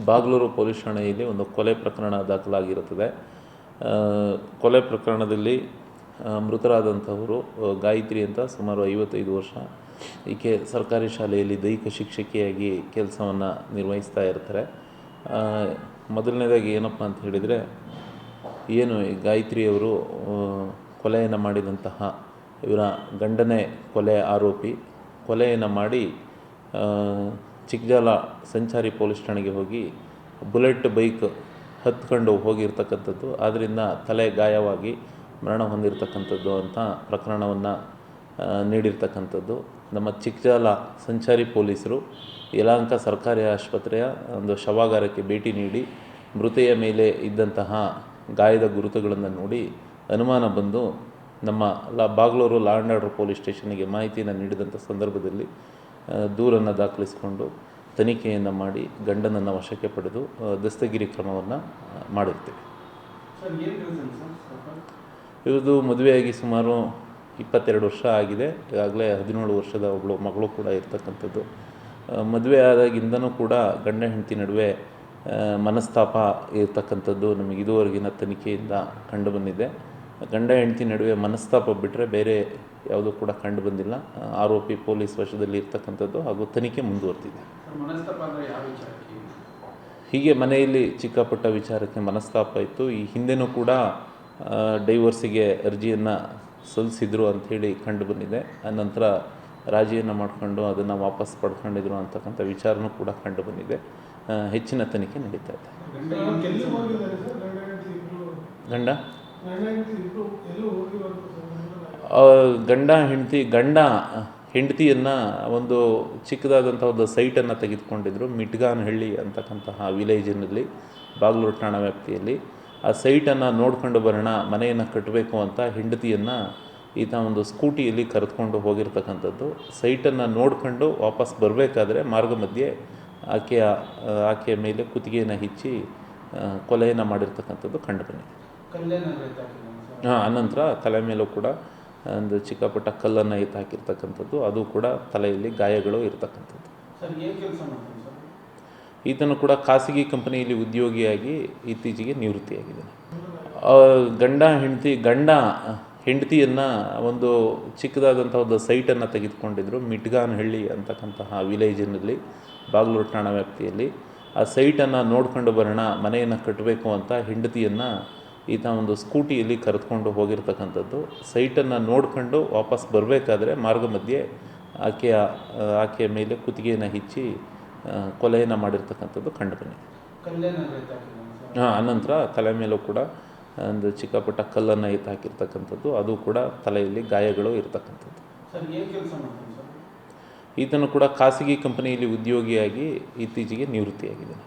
Bagalur police ಠಾಣೆಯಲ್ಲಿ ಒಂದು ಕೊಲೆ ಪ್ರಕರಣ ದಾಖಲಾಗಿರುತ್ತದೆ. ಕೊಲೆ ಪ್ರಕರಣದಲ್ಲಿ ಮೃತರಾದಂಥವರು ಗಾಯತ್ರಿ ಅಂತ ಸುಮಾರು 55 ವರ್ಷ. ಈಕೆ ಸರ್ಕಾರಿ ಶಾಲೆಯಲ್ಲಿ ದೈಹಿಕ ಶಿಕ್ಷಕಿಯಾಗಿ ಕೆಲಸವನ್ನು ನಿರ್ವಹಿಸ್ತಾ ಇರ್ತಾರೆ. ಮೊದಲನೇದಾಗಿ ಏನಪ್ಪ ಅಂತ ಹೇಳಿದರೆ, ಏನು ಈ ಗಾಯತ್ರಿಯವರು ಕೊಲೆಯನ್ನು ಮಾಡಿದಂತಹ ಇವರ ಗಂಡನೇ ಕೊಲೆ ಆರೋಪಿ. ಕೊಲೆಯನ್ನು ಮಾಡಿ ಚಿಕ್ಕಜಾಲ ಸಂಚಾರಿ ಪೊಲೀಸ್ ಠಾಣೆಗೆ ಹೋಗಿ ಬುಲೆಟ್ ಬೈಕ್ ಹತ್ಕೊಂಡು ಹೋಗಿರ್ತಕ್ಕಂಥದ್ದು, ಆದ್ದರಿಂದ ತಲೆ ಗಾಯವಾಗಿ ಮರಣ ಹೊಂದಿರತಕ್ಕಂಥದ್ದು ಅಂತ ಪ್ರಕರಣವನ್ನು ನೀಡಿರ್ತಕ್ಕಂಥದ್ದು. ನಮ್ಮ ಚಿಕ್ಕಜಾಲ ಸಂಚಾರಿ ಪೊಲೀಸರು ಯಲಹಂಕ ಸರ್ಕಾರಿ ಆಸ್ಪತ್ರೆಯ ಒಂದು ಶವಾಗಾರಕ್ಕೆ ಭೇಟಿ ನೀಡಿ ಮೃತೆಯ ಮೇಲೆ ಇದ್ದಂತಹ ಗಾಯದ ಗುರುತುಗಳನ್ನು ನೋಡಿ ಅನುಮಾನ ಬಂದು ನಮ್ಮ Bagalur law and order police ಸ್ಟೇಷನ್ಗೆ ಮಾಹಿತಿಯನ್ನು ನೀಡಿದಂಥ ಸಂದರ್ಭದಲ್ಲಿ ದೂರನ್ನು ದಾಖಲಿಸಿಕೊಂಡು ತನಿಖೆಯನ್ನು ಮಾಡಿ ಗಂಡನನ್ನು ವಶಕ್ಕೆ ಪಡೆದು ದಸ್ತಗಿರಿ ಕ್ರಮವನ್ನು ಮಾಡಿರ್ತೀವಿ. ಇವ್ರದ್ದು ಮದುವೆಯಾಗಿ ಸುಮಾರು 22 ವರ್ಷ ಆಗಿದೆ. ಈಗಾಗಲೇ 17 ವರ್ಷದ ಒಬ್ಬಳು ಮಗಳು ಕೂಡ ಇರ್ತಕ್ಕಂಥದ್ದು. ಮದುವೆ ಆದಾಗಿಂದನೂ ಕೂಡ ಗಂಡ ಹೆಂಡತಿ ನಡುವೆ ಮನಸ್ತಾಪ ಇರ್ತಕ್ಕಂಥದ್ದು ನಮಗೆ ಇದುವರೆಗಿನ ತನಿಖೆಯಿಂದ ಕಂಡುಬಂದಿದೆ. ಗಂಡ ಹೆಂಡತಿ ನಡುವೆ ಮನಸ್ತಾಪ ಬಿಟ್ಟರೆ ಬೇರೆ ಯಾವುದೂ ಕೂಡ ಕಂಡು ಬಂದಿಲ್ಲ. ಆರೋಪಿ ಪೊಲೀಸ್ ವಶದಲ್ಲಿ ಇರ್ತಕ್ಕಂಥದ್ದು ಹಾಗೂ ತನಿಖೆ ಮುಂದುವರೆದಿದೆ. ಹೀಗೆ ಮನೆಯಲ್ಲಿ ಚಿಕ್ಕಪುಟ್ಟ ವಿಚಾರಕ್ಕೆ ಮನಸ್ತಾಪ ಇತ್ತು. ಈ ಹಿಂದೆನೂ ಕೂಡ ಡೈವರ್ಸಿಗೆ ಅರ್ಜಿಯನ್ನು ಸಲ್ಲಿಸಿದ್ರು ಅಂಥೇಳಿ ಕಂಡು ಬಂದಿದೆ. ಆನಂತರ ರಾಜಿಯನ್ನು ಮಾಡಿಕೊಂಡು ಅದನ್ನು ವಾಪಸ್ ಪಡ್ಕೊಂಡಿದ್ರು ಅಂತಕ್ಕಂಥ ವಿಚಾರನೂ ಕೂಡ ಕಂಡು ಬಂದಿದೆ. ಹೆಚ್ಚಿನ ತನಿಖೆ ನಡೀತಾ ಇದೆ. ಗಂಡ ಹೆಂಡತಿಯನ್ನು ಒಂದು ಚಿಕ್ಕದಾದಂಥ ಒಂದು ಸೈಟನ್ನು ತೆಗೆದುಕೊಂಡಿದ್ರು. ಮಿಟ್ಗಾನಹಳ್ಳಿ ಅಂತಕ್ಕಂತಹ ವಿಲೇಜಿನಲ್ಲಿ ಬಾಗ್ಲೂರು ಠಾಣಾ ವ್ಯಾಪ್ತಿಯಲ್ಲಿ. ಆ ಸೈಟನ್ನು ನೋಡ್ಕೊಂಡು ಬರೋಣ, ಮನೆಯನ್ನು ಕಟ್ಟಬೇಕು ಅಂತ ಹೆಂಡತಿಯನ್ನು ಈತ ಒಂದು ಸ್ಕೂಟಿಯಲ್ಲಿ ಕರೆದುಕೊಂಡು ಹೋಗಿರ್ತಕ್ಕಂಥದ್ದು. ಸೈಟನ್ನು ನೋಡ್ಕೊಂಡು ವಾಪಸ್ ಬರಬೇಕಾದ್ರೆ ಮಾರ್ಗ ಮಧ್ಯೆ ಆಕೆಯ ಮೇಲೆ ಕುತ್ತಿಗೆಯನ್ನು ಹಿಚ್ಚಿ ಕೊಲೆಯನ್ನು ಮಾಡಿರ್ತಕ್ಕಂಥದ್ದು ಕಂಡು ಬಂದಿದೆ. ಆನಂತರ ತಲೆ ಮೇಲೂ ಕೂಡ ಒಂದು ಚಿಕ್ಕಪುಟ್ಟ ಕಲ್ಲನ್ನು ಹಾಕಿರ್ತಕ್ಕಂಥದ್ದು, ಅದು ಕೂಡ ತಲೆಯಲ್ಲಿ ಗಾಯಗಳು ಇರತಕ್ಕಂಥದ್ದು. ಈತನು ಕೂಡ ಖಾಸಗಿ ಕಂಪನಿಯಲ್ಲಿ ಉದ್ಯೋಗಿಯಾಗಿ ಇತ್ತೀಚೆಗೆ ನಿವೃತ್ತಿಯಾಗಿದ್ದಾನೆ. ಗಂಡ ಹೆಂಡತಿಯನ್ನು ಒಂದು ಚಿಕ್ಕದಾದಂಥ ಒಂದು ಸೈಟನ್ನು ತೆಗೆದುಕೊಂಡಿದ್ರು. ಮಿಟ್ಗಾನಹಳ್ಳಿ ಅಂತಕ್ಕಂತಹ ವಿಲೇಜಿನಲ್ಲಿ ಬಾಗ್ಲೂರು ಠಾಣಾ ವ್ಯಾಪ್ತಿಯಲ್ಲಿ. ಆ ಸೈಟನ್ನು ನೋಡ್ಕೊಂಡು ಬರೋಣ, ಮನೆಯನ್ನು ಕಟ್ಟಬೇಕು ಅಂತ ಹೆಂಡತಿಯನ್ನು ಈತ ಒಂದು ಸ್ಕೂಟಿಯಲ್ಲಿ ಕರೆದುಕೊಂಡು ಹೋಗಿರ್ತಕ್ಕಂಥದ್ದು. ಸೈಟನ್ನು ನೋಡ್ಕೊಂಡು ವಾಪಸ್ ಬರಬೇಕಾದ್ರೆ ಮಾರ್ಗ ಮಧ್ಯೆ ಆಕೆಯ ಮೇಲೆ ಕುತ್ತಿಗೆಯನ್ನು ಹಿಚ್ಚಿ ಕೊಲೆಯನ್ನು ಮಾಡಿರ್ತಕ್ಕಂಥದ್ದು ಕಂಡು ಬಂದಿದೆ. ಆನಂತರ ತಲೆ ಮೇಲೂ ಕೂಡ ಒಂದು ಚಿಕ್ಕಪುಟ್ಟ ಕಲ್ಲನ್ನು ಹಾಕಿರ್ತಕ್ಕಂಥದ್ದು, ಅದು ಕೂಡ ತಲೆಯಲ್ಲಿ ಗಾಯಗಳು ಇರತಕ್ಕಂಥದ್ದು. ಈತನು ಕೂಡ ಖಾಸಗಿ ಕಂಪನಿಯಲ್ಲಿ ಉದ್ಯೋಗಿಯಾಗಿ ಇತ್ತೀಚೆಗೆ ನಿವೃತ್ತಿಯಾಗಿದ್ದಾನೆ.